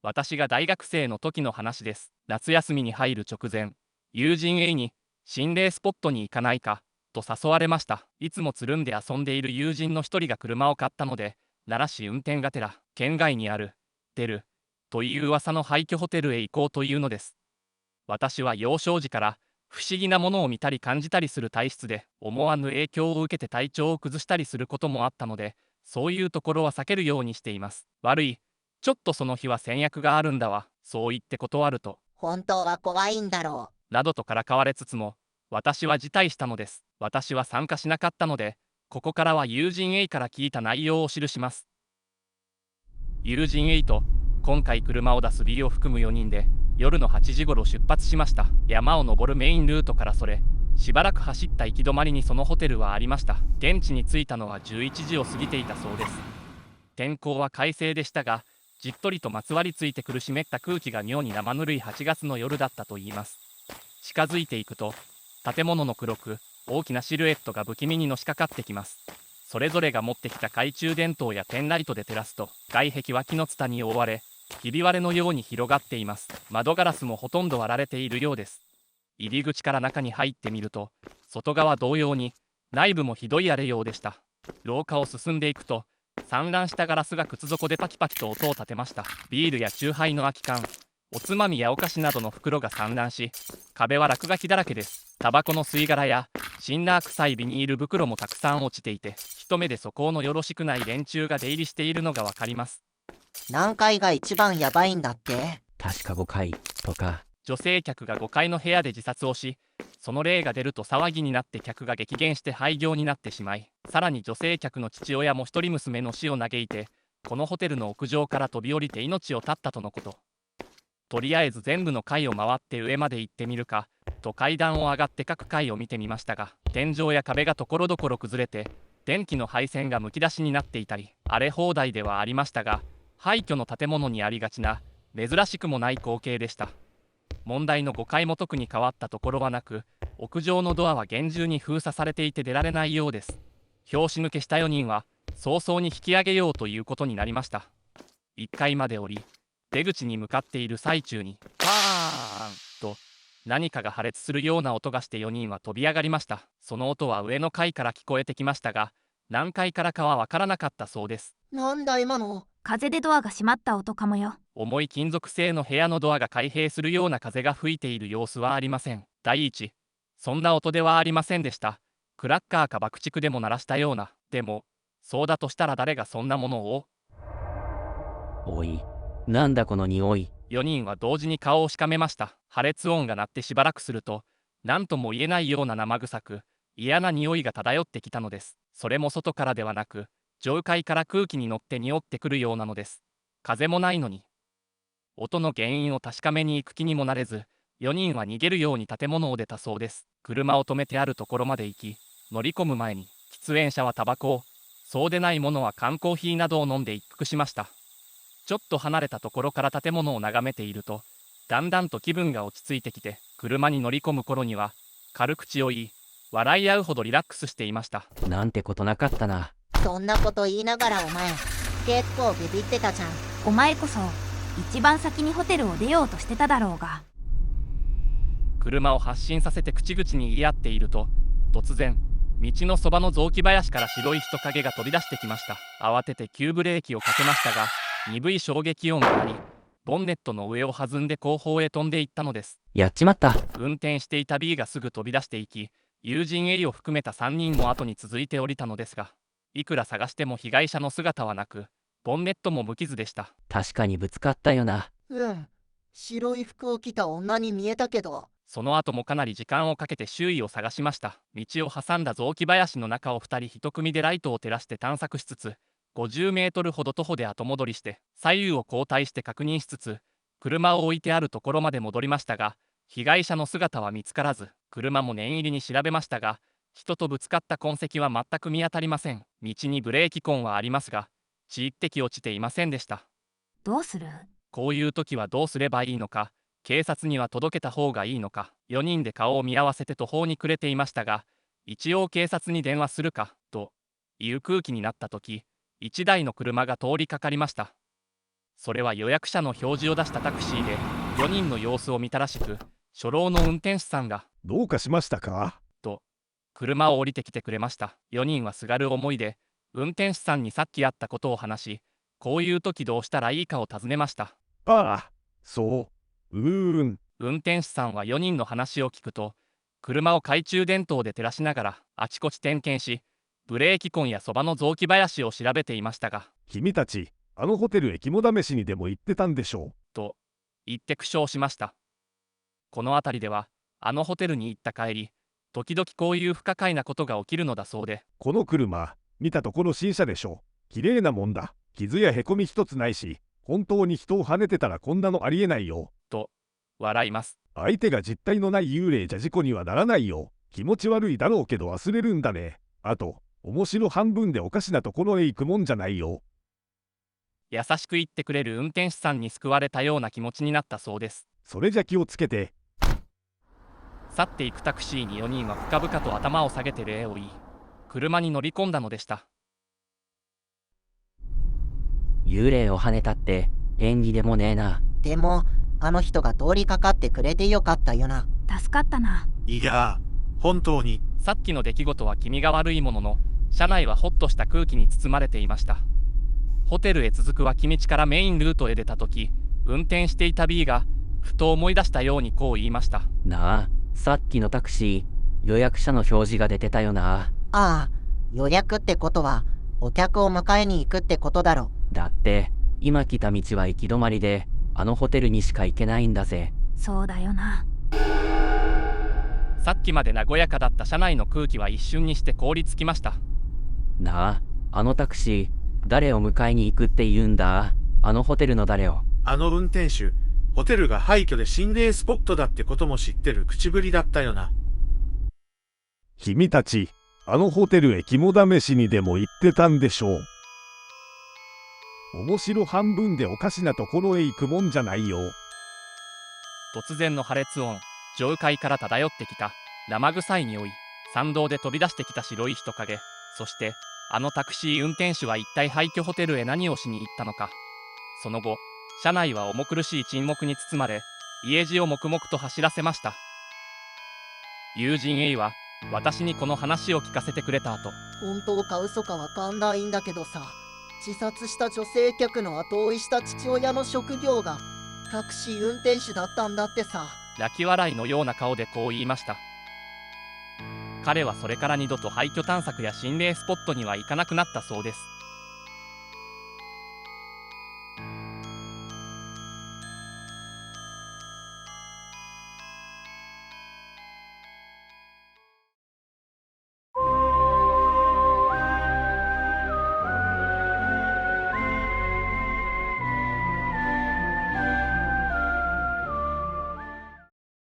私が大学生の時の話です。夏休みに入る直前、友人 A に心霊スポットに行かないかと誘われました。いつもつるんで遊んでいる友人の一人が車を買ったので、奈良市運転がてら県外にある出るという噂の廃墟ホテルへ行こうというのです。私は幼少時から不思議なものを見たり感じたりする体質で、思わぬ影響を受けて体調を崩したりすることもあったので、そういうところは避けるようにしています。悪い、ちょっとその日は先約があるんだわ、そう言って断ると、本当は怖いんだろなどとからかわれつつも、私は辞退したのです。私は参加しなかったので、ここからは友人 A から聞いた内容を記します。友人 A と今回車を出す B を含む4人で夜の8時ごろ出発しました。山を登るメインルートからそれしばらく走った行き止まりにそのホテルはありました。現地に着いたのは11時を過ぎていたそうです。天候は快晴でしたが、じっとりとまつわりついてくる湿った空気が妙に生ぬるい8月の夜だったといいます。近づいていくと、建物の黒く大きなシルエットが不気味にのしかかってきます。それぞれが持ってきた懐中電灯やペンライトで照らすと、外壁は木のツタに覆われ、ひび割れのように広がっています。窓ガラスもほとんど割られているようです。入り口から中に入ってみると、外側同様に内部もひどい荒れようでした。廊下を進んでいくと、散乱したガラスが靴底でパキパキと音を立てました。ビールやチューハイの空き缶、おつまみやお菓子などの袋が散乱し、壁は落書きだらけです。タバコの吸い殻やシンナー臭いビニール袋もたくさん落ちていて、一目で素行のよろしくない連中が出入りしているのがわかります。う。何階が一番やばいんだって。確か5回とか。女性客が5階の部屋で自殺をし、その例が出ると騒ぎになって客が激減して廃業になってしまい、さらに女性客の父親も一人娘の死を嘆いて、このホテルの屋上から飛び降りて命を絶ったとのこと。とりあえず全部の階を回って上まで行ってみるかと階段を上がって各階を見てみましたが、天井や壁がところどころ崩れて、電気の配線がむき出しになっていたり、荒れ放題ではありましたが、廃墟の建物にありがちな珍しくもない光景でした。問題の5階も特に変わったところはなく、屋上のドアは厳重に封鎖されていて出られないようです。拍子抜けした4人は早々に引き上げようということになりました。1階まで降り、出口に向かっている最中にパーンと何かが破裂するような音がして4人は飛び上がりました。その音は上の階から聞こえてきましたが、何階からかは分からなかったそうです。なんだ今の。風でドアが閉まった音かもよ。重い金属製の部屋のドアが開閉するような風が吹いている様子はありません。第一、そんな音ではありませんでした。クラッカーか爆竹でも鳴らしたような。でも、そうだとしたら誰がそんなものを。おい、なんだこの匂い。4人は同時に顔をしかめました。破裂音が鳴ってしばらくすると、何とも言えないような生臭く、嫌な匂いが漂ってきたのです。それも外からではなく、上階から空気に乗って匂ってくるようなのです。風もないのに。音の原因を確かめに行く気にもなれず、4人は逃げるように建物を出たそうです。車を止めてあるところまで行き、乗り込む前に、喫煙者はタバコを、そうでないものは缶コーヒーなどを飲んで一服しました。ちょっと離れたところから建物を眺めていると、だんだんと気分が落ち着いてきて、車に乗り込む頃には、軽口を言い、笑い合うほどリラックスしていました。なんてことなかったな。そんなこと言いながらお前、結構ビビってたじゃん。お前こそ一番先にホテルを出ようとしてただろうが。車を発進させて口々に言い合っていると、突然道のそばの雑木林から白い人影が飛び出してきました。慌てて急ブレーキをかけましたが、鈍い衝撃音があり、ボンネットの上を弾んで後方へ飛んでいったのです。やっちまった。運転していた B がすぐ飛び出していき、友人 A を含めた3人も後に続いて降りたのですが、いくら探しても被害者の姿はなく、ボンネットも無傷でした。確かにぶつかったよな。うん。白い服を着た女に見えたけど。その後もかなり時間をかけて周囲を探しました。道を挟んだ雑木林の中を2人1組でライトを照らして探索しつつ、50メートルほど徒歩で後戻りして、左右を交代して確認しつつ、車を置いてあるところまで戻りましたが、被害者の姿は見つからず、車も念入りに調べましたが、人とぶつかった痕跡は全く見当たりません。道にブレーキ痕はありますが、血一滴落ちていませんでした。どうする？こういう時はどうすればいいのか、警察には届けた方がいいのか、4人で顔を見合わせて途方に暮れていましたが、一応警察に電話するかという空気になった時、1台の車が通りかかりました。それは予約者の表示を出したタクシーで4人の様子を見たらしく、初老の運転手さんがどうかしましたか？と車を降りてきてくれました。4人はすがる思いで運転手さんにさっきあったことを話し、こういう時どうしたらいいかを尋ねました。ああ、そう。運転手さんは4人の話を聞くと、車を懐中電灯で照らしながらあちこち点検し、ブレーキ痕やそばの雑木林を調べていましたが、君たち、あのホテルへ肝試しにでも行ってたんでしょう。と言って苦笑しました。この辺りでは、あのホテルに行った帰り、時々こういう不可解なことが起きるのだそうで、この車、見たところ新車でしょう。綺麗なもんだ。傷やへこみ一つないし、本当に人を跳ねてたらこんなのありえないよ。と笑います。相手が実体のない幽霊じゃ事故にはならないよ。気持ち悪いだろうけど忘れるんだね。あと、面白半分でおかしなところへ行くもんじゃないよ。優しく言ってくれる運転手さんに救われたような気持ちになったそうです。それじゃ気をつけて。去っていくタクシーに4人は深々と頭を下げて礼を言い、車に乗り込んだのでした。幽霊を跳ねたって縁起でもねえな。でもあの人が通りかかってくれてよかったよな。助かったな。いやー、本当に。さっきの出来事は気味が悪いものの、車内はホッとした空気に包まれていました。ホテルへ続く脇道からメインルートへ出た時、運転していた B がふと思い出したようにこう言いました。なあ、さっきのタクシー、予約者の表示が出てたよな。ああ、予約ってことはお客を迎えに行くってことだろ。だって、今来た道は行き止まりで、あのホテルにしか行けないんだぜ。そうだよな。さっきまで和やかだった車内の空気は一瞬にして凍りつきました。なあ、あのタクシー、誰を迎えに行くって言うんだ？あのホテルの誰を？あの運転手、ホテルが廃墟で心霊スポットだってことも知ってる口ぶりだったよな。君たち、あのホテルへ肝試しにでも行ってたんでしょう。面白半分でおかしなところへ行くもんじゃないよ。突然の破裂音、上階から漂ってきた生臭い匂い、参道で飛び出してきた白い人影、そしてあのタクシー運転手は一体廃墟ホテルへ何をしに行ったのか。その後、車内は重苦しい沈黙に包まれ、家路を黙々と走らせました。友人 A は私にこの話を聞かせてくれた後、本当か嘘かわかんないんだけどさ、自殺した女性客の後追いした父親の職業がタクシー運転手だったんだってさ。泣き笑いのような顔でこう言いました。彼はそれから二度と廃墟探索や心霊スポットには行かなくなったそうです。